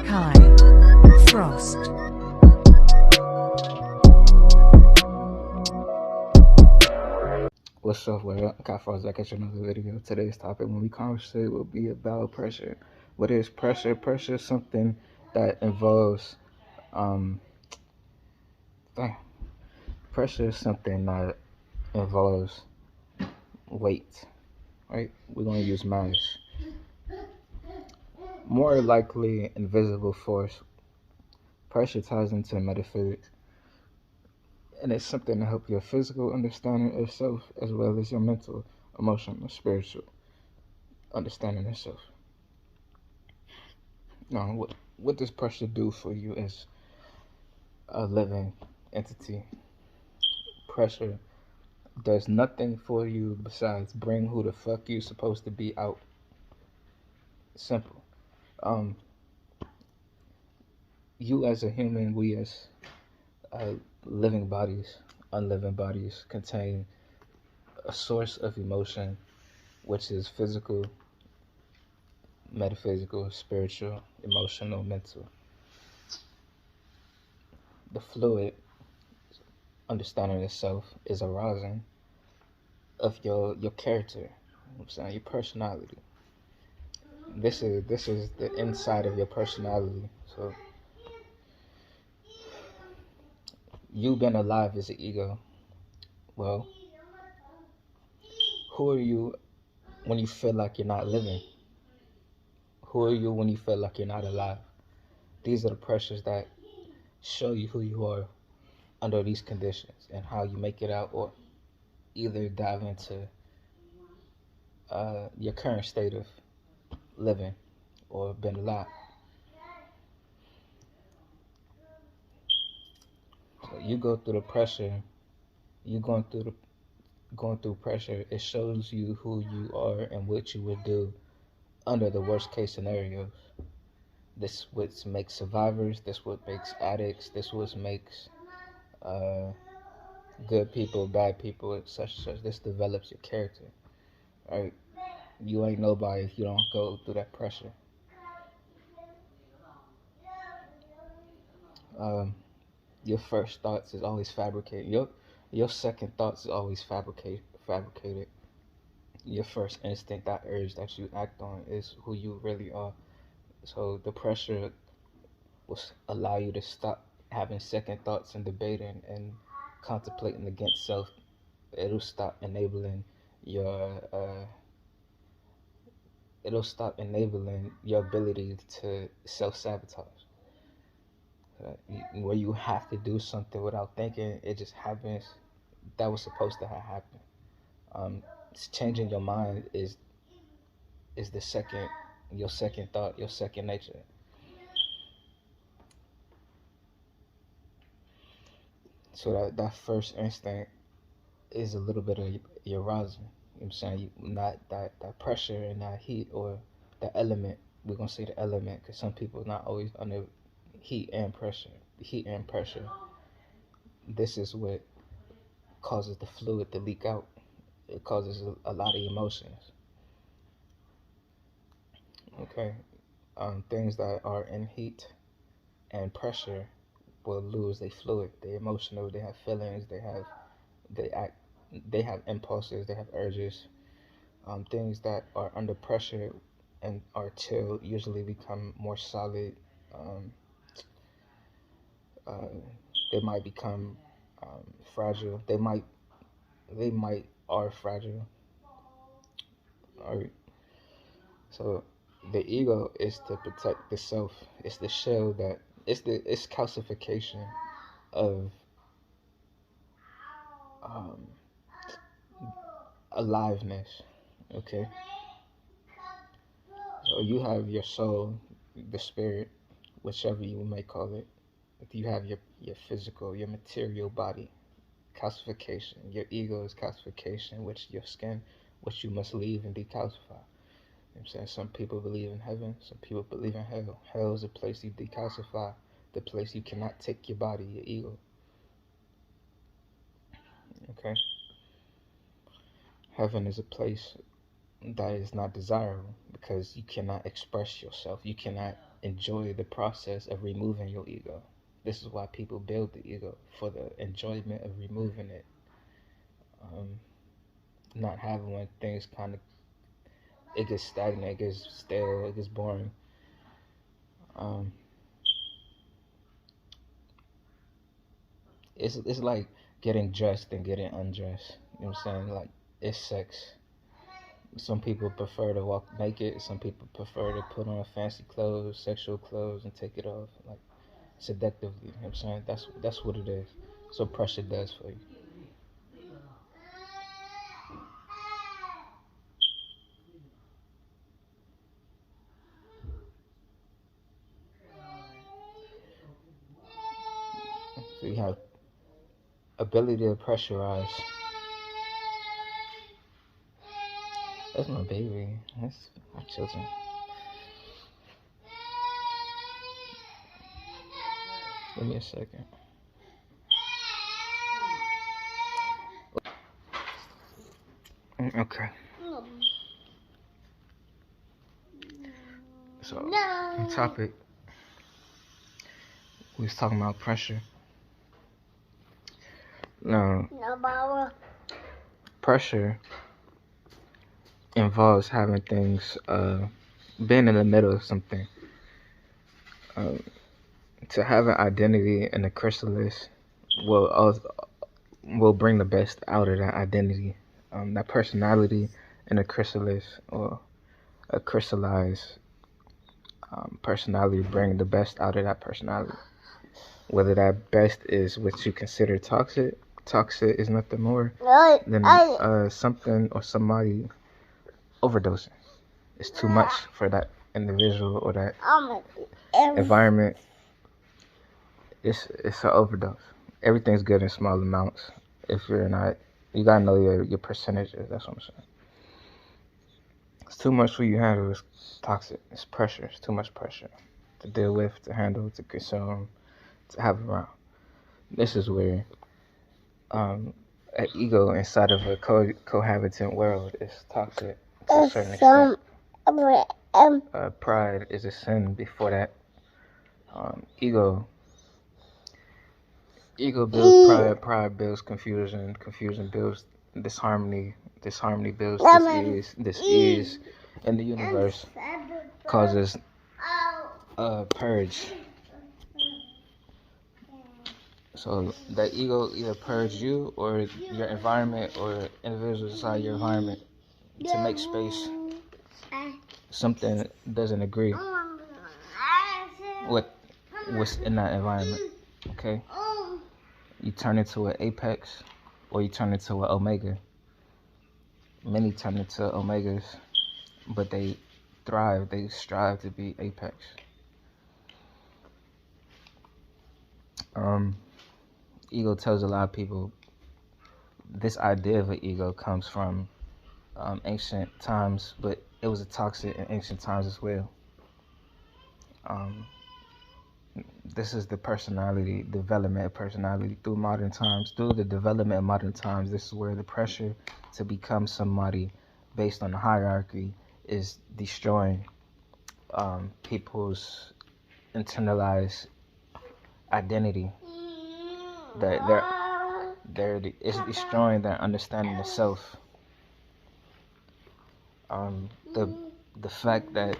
Kai, Frost. What's up, world? Got Frozt back at another video. Today's topic when we conversate will be about pressure. What is pressure? Pressure is something that involves um dang, pressure is something that involves weight, right? We're gonna use mass. More likely invisible force. Pressure ties into metaphysics, and it's something to help your physical understanding of self as well as your mental, emotional, spiritual understanding of self. Now, what does pressure do for you as a living entity? Pressure does nothing for you besides bring who the fuck you supposed to be out. Simple. Um, you as a human, we as uh, living bodies, unliving bodies, contain a source of emotion, which is physical, metaphysical, spiritual, emotional, mental. The fluid understanding itself is arousing of your character. You know what I'm saying, your personality. This is the inside of your personality. So you being alive is an ego. Well, who are you when you feel like you're not living? Who are you when you feel like you're not alive? These are the pressures that show you who you are under these conditions and how you make it out, or either dive into your current state of living or being alive. So you go through the pressure. You going through pressure. It shows you who you are and what you would do under the worst case scenarios. This what makes survivors. This what makes addicts. This what makes uh, good people, bad people, such and such. This develops your character. Right? You ain't nobody if you don't go through that pressure. Um, your first thoughts is always fabricated. Your second thoughts is always fabricated. Your first instinct, that urge that you act on, is who you really are. So the pressure will allow you to stop having second thoughts and debating and contemplating against self. It'll stop enabling your it'll stop enabling your ability to self-sabotage. Where you have to do something without thinking, it just happens. That was supposed to have happened. Changing your mind is the second, your second thought, your second nature. So that first instinct is a little bit of your arousal. You know what I'm saying? Not that pressure and that heat or the element. We're gonna say the element because some people not always under heat and pressure. Heat and pressure. This is what causes the fluid to leak out. It causes a lot of emotions. Okay, things that are in heat and pressure will lose their fluid. They're emotional. They have feelings. They act. They have impulses. They have urges. Things that are under pressure and are chilled usually become more solid. Um, uh, they might become fragile. They might are fragile. All right. So the ego is to protect the self. It's the shell that it's calcification of um, aliveness. Okay. So you have your soul, the spirit, whichever you may call it. You have your physical, your material body, calcification. Your ego is calcification, which your skin, which you must leave and decalcify. You know what I'm saying? Some people believe in heaven, some people believe in hell. Hell is a place you decalcify, the place you cannot take your body, your ego. Okay? Heaven is a place that is not desirable because you cannot express yourself. You cannot enjoy the process of removing your ego. This is why people build the ego, for the enjoyment of removing it. Not having when things kind of, it gets stagnant, it gets stale, it gets boring. It's like getting dressed and getting undressed. You know what I'm saying? Like, it's sex. Some people prefer to walk naked. Some people prefer to put on fancy clothes, sexual clothes, and take it off like seductively. You know what I'm saying? That's what it is. So pressure does for you. So you have ability to pressurize. That's my baby. That's my children. Give me a second. Okay. So, on topic, we was talking about pressure. Now, pressure involves having things, being in the middle of something. To have an identity in a chrysalis will bring the best out of that identity. That personality in a chrysalis, or a crystallized personality, bring the best out of that personality. Whether that best is what you consider toxic is nothing more than something or somebody overdosing. It's too much for that individual or that environment. It's an overdose. Everything's good in small amounts. If you're not, you gotta know your percentages. That's what I'm saying. It's too much for you to handle. It's toxic. It's pressure. It's too much pressure to deal with, to handle, to consume, to have around. This is where an ego inside of a cohabitant world is toxic to a certain extent. Pride is a sin before that. Ego builds pride, pride builds confusion, confusion builds disharmony, disharmony builds this ease in the universe causes a purge. So that ego either purge you or your environment or individuals inside your environment to make space. Something doesn't agree with what's in that environment. Okay? You turn into an apex or you turn into an omega. Many turn into omegas, but they thrive, they strive to be apex. Ego tells a lot of people, this idea of an ego comes from ancient times, but it was a toxic in ancient times as well. This is the personality, development of personality through modern times. Through the development of modern times, this is where the pressure to become somebody based on the hierarchy is destroying people's internalized identity. It's destroying their understanding of self. The fact that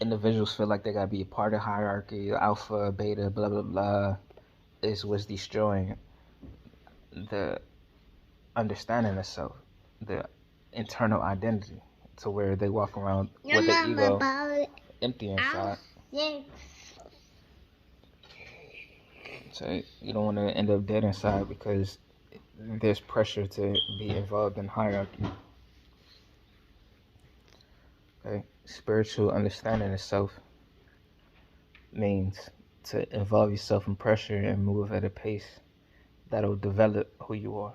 individuals feel like they gotta be a part of hierarchy, alpha, beta, blah blah blah, is what's destroying the understanding of self, the internal identity, to where they walk around with the ego empty inside. So you don't want to end up dead inside because there's pressure to be involved in hierarchy. Okay, spiritual understanding of self means to involve yourself in pressure and move at a pace that'll develop who you are.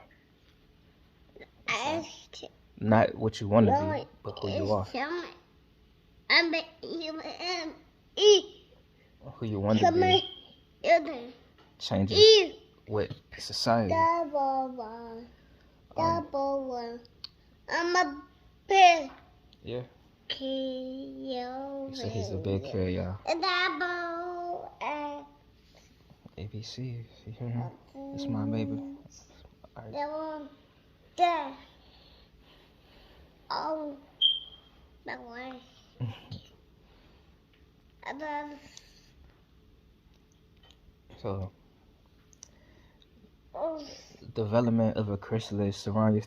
Not what you want to be, but who you are. Who you want to be changes with society. Yeah. He said he's a big kid, y'all. ABC, you hear him? It's my baby. Alright. So, development of a chrysalis, surrounding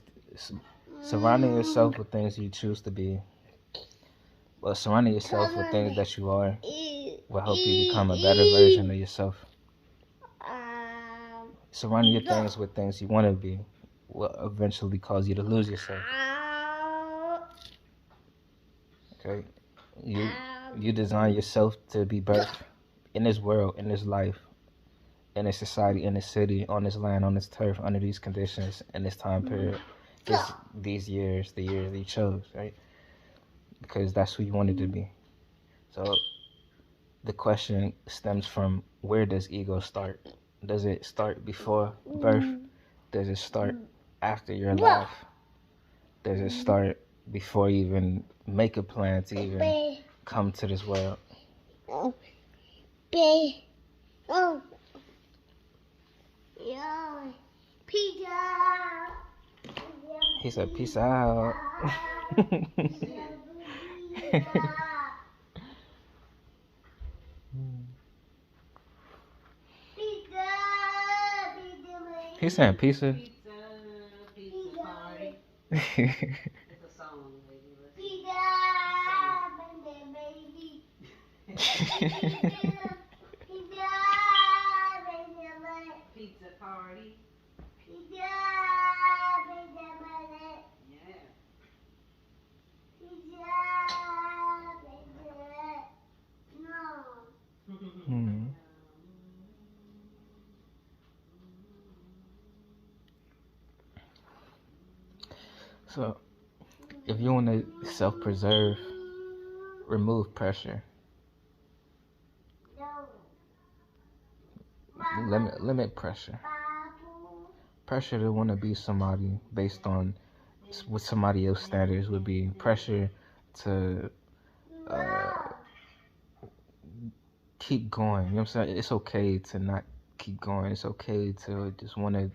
yourself with things you choose to be. Well, surrounding yourself with things that you are will help you become a better version of yourself. Surrounding your things with things you want to be will eventually cause you to lose yourself. Okay? You design yourself to be birthed in this world, in this life, in this society, in this city, on this land, on this turf, under these conditions, in this time period, these years, the years that you chose, right? Because that's who you wanted to be. So the question stems from, where does ego start? Does it start before birth? Does it start after your life? Does it start before you even make a plan to even come to this world? He said, peace out. He's saying pizza. Pizza party. It's a song, baby. Pizza party. So, if you want to self-preserve, remove pressure. Limit pressure. Pressure to want to be somebody based on what somebody else's standards would be. Pressure to keep going. You know what I'm saying? It's okay to not keep going. It's okay to just want to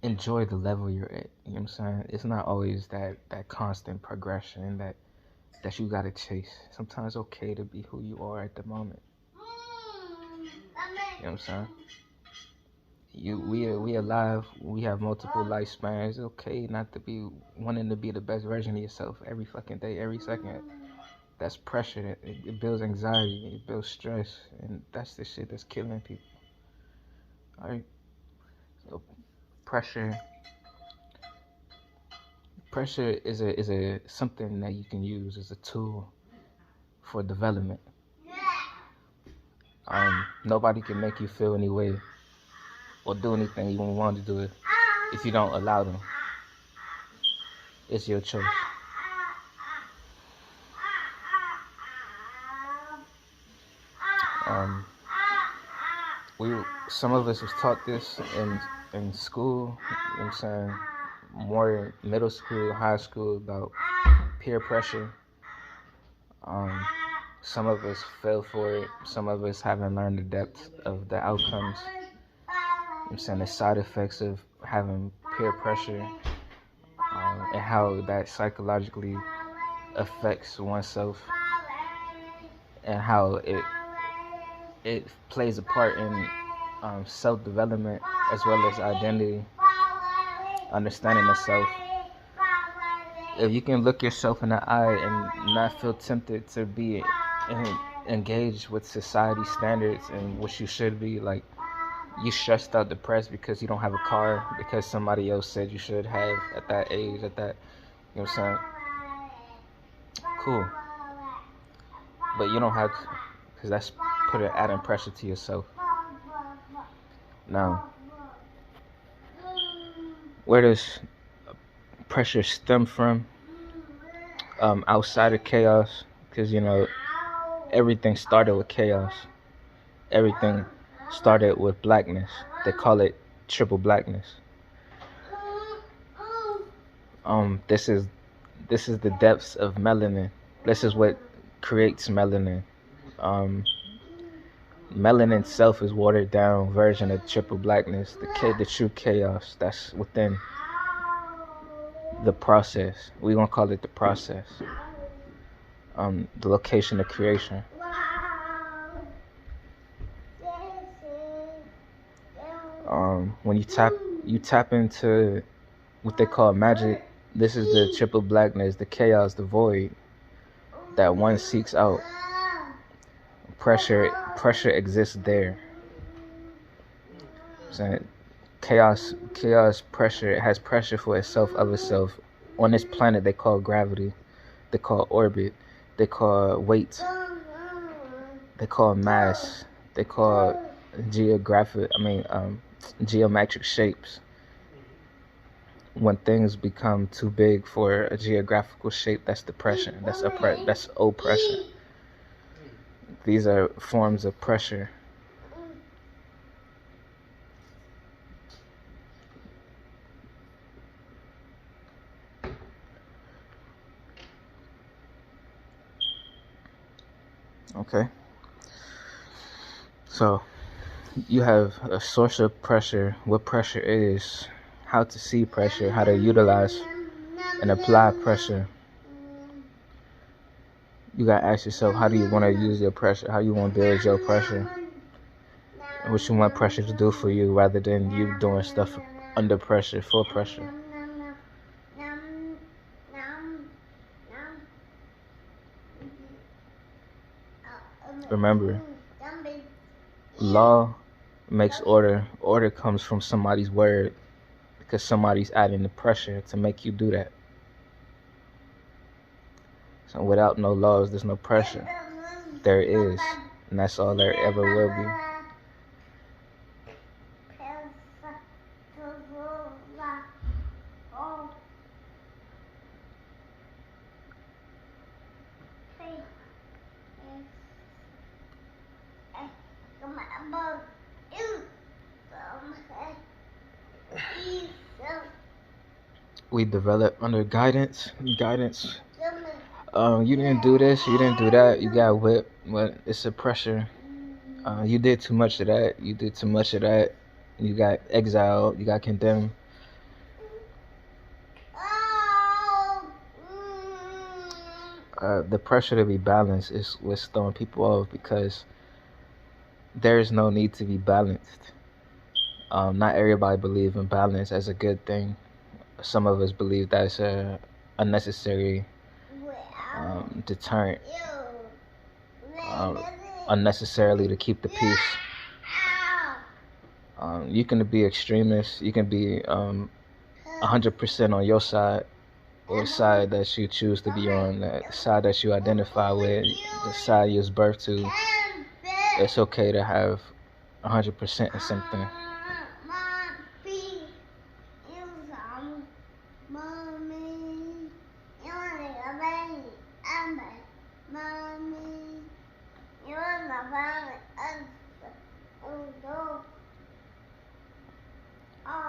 enjoy the level you're at. You know what I'm saying? It's not always that constant progression that you gotta chase. Sometimes it's okay to be who you are at the moment. You know what I'm saying? We alive. We have multiple lifespans. It's okay not to be wanting to be the best version of yourself every fucking day, every second. That's pressure. It builds anxiety. It builds stress, and that's the shit that's killing people. All right. So pressure is a something that you can use as a tool for development. Nobody can make you feel any way or do anything you want to do it if you don't allow them. It's your choice. Some of us was taught this in school. You know what I'm saying? More middle school, high school, about peer pressure. Some of us fell for it. Some of us haven't learned the depth of the outcomes. You know what I'm saying? The side effects of having peer pressure, and how that psychologically affects oneself, and how it plays a part in self-development as well as identity, understanding of self. If you can look yourself in the eye and not feel tempted to be engaged with society standards and what you should be, like you stressed out, depressed because you don't have a car because somebody else said you should have at that age, at that, you know what I'm saying? Cool. But you don't have to, because that's adding pressure to yourself. Now, where does pressure stem from? Outside of chaos, because everything started with chaos. Everything started with blackness. They call it triple blackness. This is This is the depths of melanin. This is what creates melanin. Um, Melanin itself is watered down version of triple blackness, the true chaos that's within the process. We gonna call it the process. The location of creation. When you tap into what they call magic. This is the triple blackness, the chaos, the void that one seeks out. Pressure exists there. So chaos, pressure. It has pressure for itself of itself. On this planet, they call gravity, they call orbit, they call weight, they call mass, they call geometric shapes. When things become too big for a geographical shape, that's depression. That's oppression. These are forms of pressure. Okay. So you have a source of pressure, what pressure is, how to see pressure, how to utilize and apply pressure. You gotta ask yourself, how do you want to use your pressure? How you want to build your pressure? What you want pressure to do for you, rather than you doing stuff under pressure, for pressure. Remember, law makes order. Order comes from somebody's word, because somebody's adding the pressure to make you do that. So without no laws, there's no pressure. There is, and that's all there ever will be. We develop under guidance. You didn't do this, you didn't do that, you got whipped, but it's a pressure. You did too much of that, you did too much of that, you got exiled, you got condemned. The pressure to be balanced is what's throwing people off, because there is no need to be balanced. Not everybody believes in balance as a good thing. Some of us believe that's a unnecessary deterrent, unnecessarily to keep the peace. You can be extremist, you can be 100% on your side, or the side that you choose to be on, the side that you identify with, the side you was birthed to. It's okay to have 100% of something.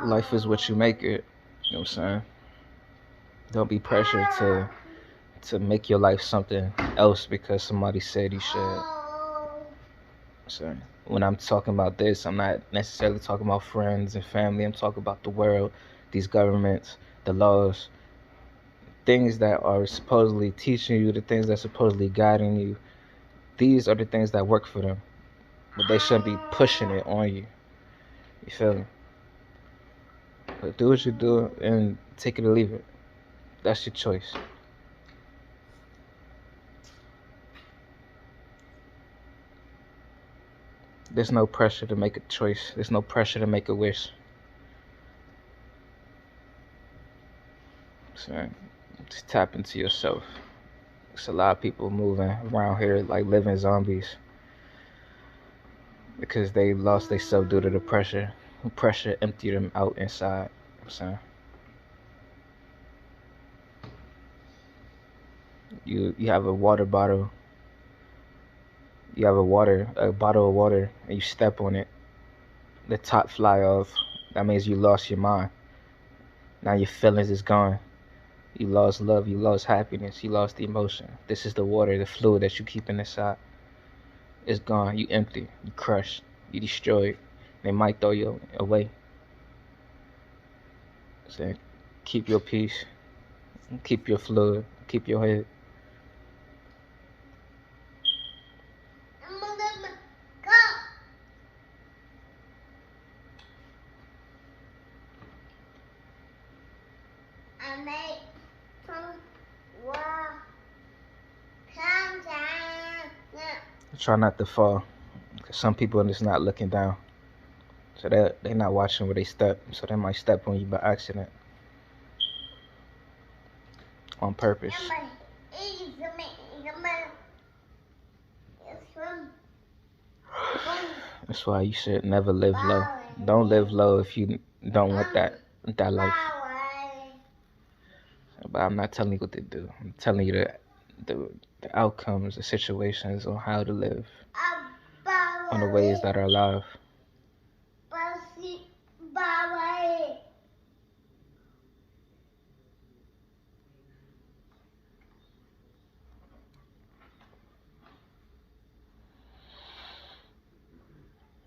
Life is what you make it. You know what I'm saying? Don't be pressured to make your life something else because somebody said you should. So when I'm talking about this, I'm not necessarily talking about friends and family. I'm talking about the world, these governments, the laws, things that are supposedly teaching you, the things that are supposedly guiding you. These are the things that work for them, but they shouldn't be pushing it on you. You feel me? But do what you do and take it or leave it. That's your choice. There's no pressure to make a choice. There's no pressure to make a wish. So just tap into yourself. There's a lot of people moving around here like living zombies because they lost themselves due to the pressure. Pressure emptied them out inside. So you have a water bottle. You have a bottle of water, and you step on it. The top fly off. That means you lost your mind. Now your feelings is gone. You lost love, you lost happiness, you lost emotion. This is the water, the fluid that you keep inside. It's gone. You empty. You crushed. You destroyed. They might throw you away. So keep your peace. Keep your fluid. Keep your head. Try not to fall. Cause some people are just not looking down. So they're not watching where they step. So they might step on you by accident. On purpose. That's why you should never live low. Don't live low if you don't want that life. But I'm not telling you what to do. I'm telling you the outcomes, the situations, on how to live, on the ways that are alive.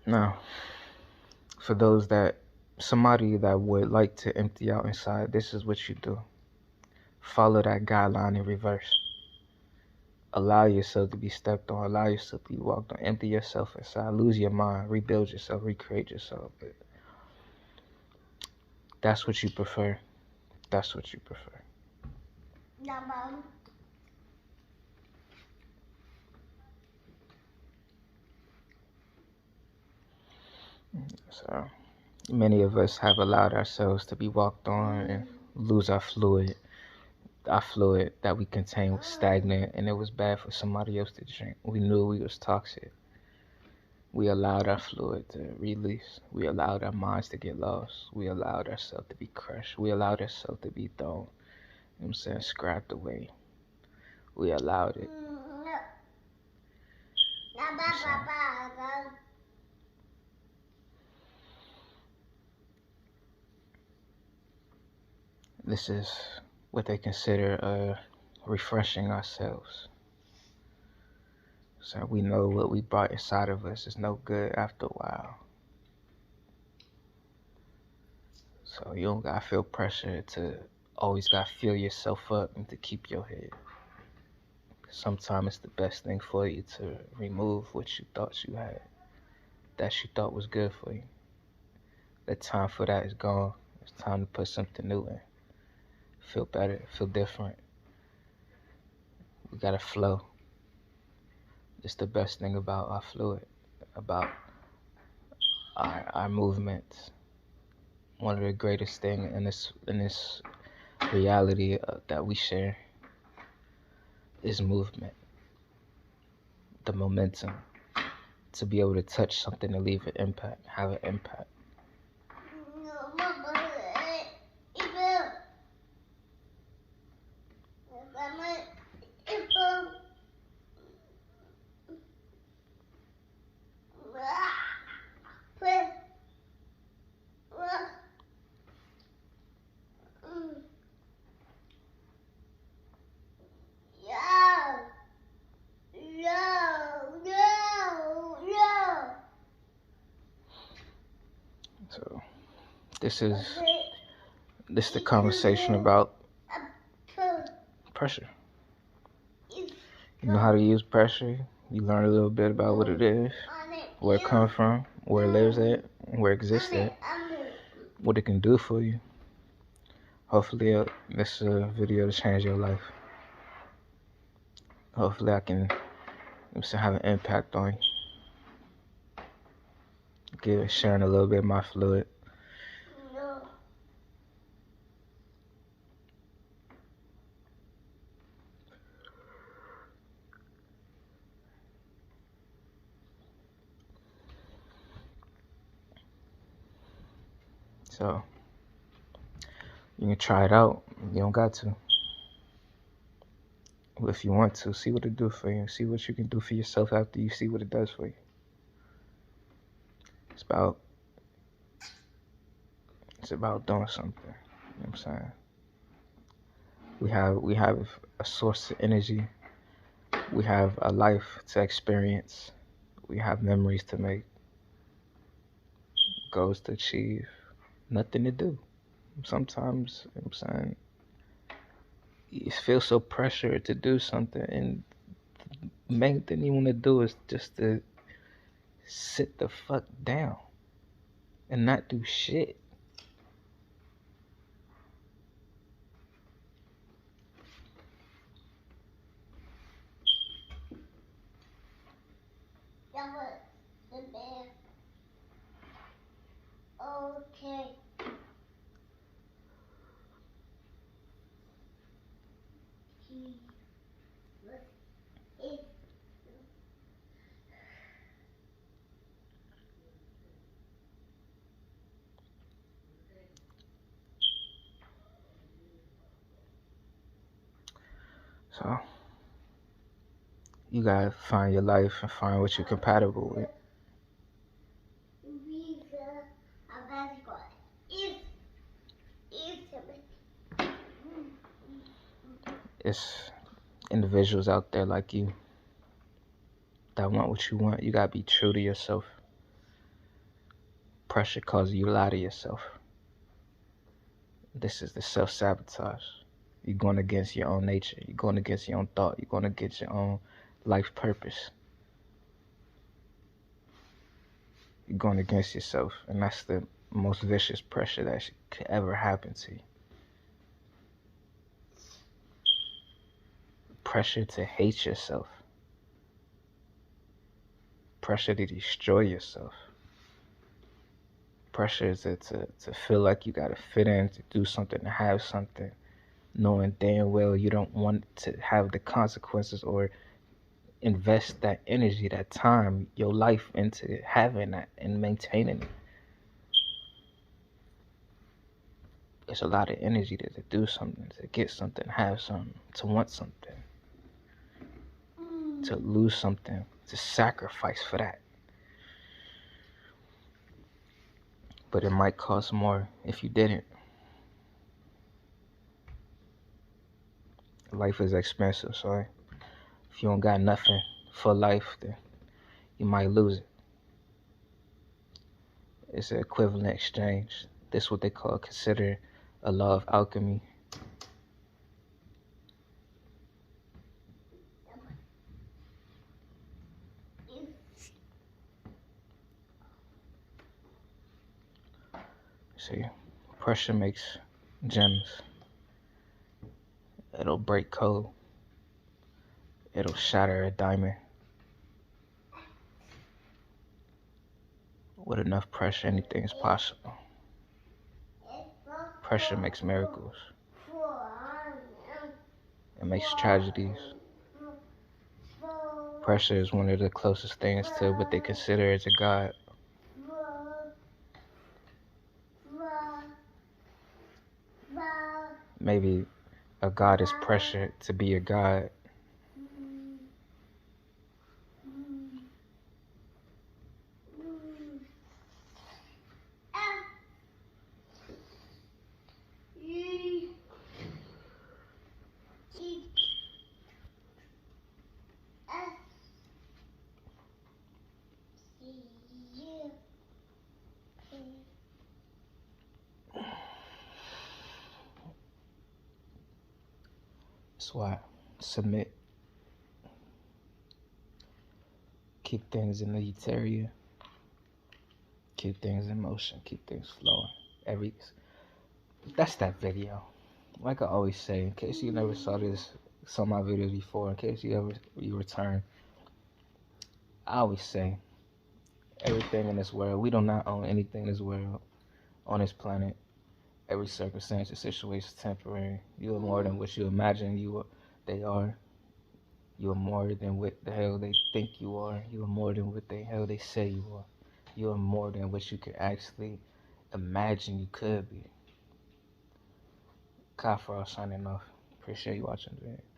Now, for those somebody that would like to empty out inside, this is what you do. Follow that guideline in reverse. Allow yourself to be stepped on. Allow yourself to be walked on. Empty yourself inside. Lose your mind. Rebuild yourself. Recreate yourself. But that's what you prefer. That's what you prefer. Yeah, Mom. So many of us have allowed ourselves to be walked on and lose our fluid. Our fluid that we contain was stagnant and it was bad for somebody else to drink. We knew we was toxic. We allowed our fluid to release. We allowed our minds to get lost. We allowed ourselves to be crushed. We allowed ourselves to be thrown, you know what I'm saying, scrapped away. We allowed it. This is what they consider refreshing ourselves. So we know what we brought inside of us is no good after a while. So you don't gotta feel pressure to always gotta fill yourself up and to keep your head. Sometimes it's the best thing for you to remove what you thought you had, that you thought was good for you. The time for that is gone. It's time to put something new in. Feel better, feel different. We gotta flow. It's the best thing about our fluid, about our movements. One of the greatest things in this reality that we share is movement. The momentum to be able to touch something and leave an impact, have an impact. So this is the conversation about pressure. You know how to use pressure. You learn a little bit about what it is, where it comes from, where it lives at, where it exists at, what it can do for you. Hopefully this video to change your life. Hopefully I can have an impact on you. Sharing a little bit of my fluid. So you can try it out. You don't got to. If you want to, see what it do for you. See what you can do for yourself after you see what it does for you. It's about doing something. You know what I'm saying? We have a source of energy. We have a life to experience. We have memories to make, goals to achieve, nothing to do. Sometimes, you know what I'm saying, you feel so pressured to do something, and the main thing you want to do is just to sit the fuck down and not do shit. Okay. So you gotta find your life and find what you're compatible with. It's individuals out there like you that want what you want. You gotta be true to yourself. Pressure causes you to lie to yourself. This is the self-sabotage. You're going against your own nature. You're going against your own thought. You're going against your own life purpose. You're going against yourself. And that's the most vicious pressure that could ever happen to you. Pressure to hate yourself. Pressure to destroy yourself. Pressure to feel like you gotta fit in, to do something, to have something, knowing damn well you don't want to have the consequences or invest that energy, that time, your life into having that and maintaining it. It's a lot of energy to do something, to get something, have something, to want something, to lose something, to sacrifice for that. But it might cost more if you didn't. Life is expensive, so if you don't got nothing for life, then you might lose it. It's an equivalent exchange. This is what they consider a law of alchemy. See, pressure makes gems. It'll break coal. It'll shatter a diamond. With enough pressure, anything is possible. Pressure makes miracles. It makes tragedies. Pressure is one of the closest things to what they consider as a god. Maybe a god is pressured to be a god. That's why submit. Keep things in the ethereal. Keep things in motion. Keep things flowing. That's that video. Like I always say, in case you never saw my videos before, in case you return, I always say, everything in this world, we do not own anything in this world, on this planet. Every circumstance and situation is temporary. You are more than what you imagine they are. You are more than what the hell they think you are. You are more than what the hell they say you are. You are more than what you could actually imagine you could be. Frozt signing off. Appreciate you watching the video.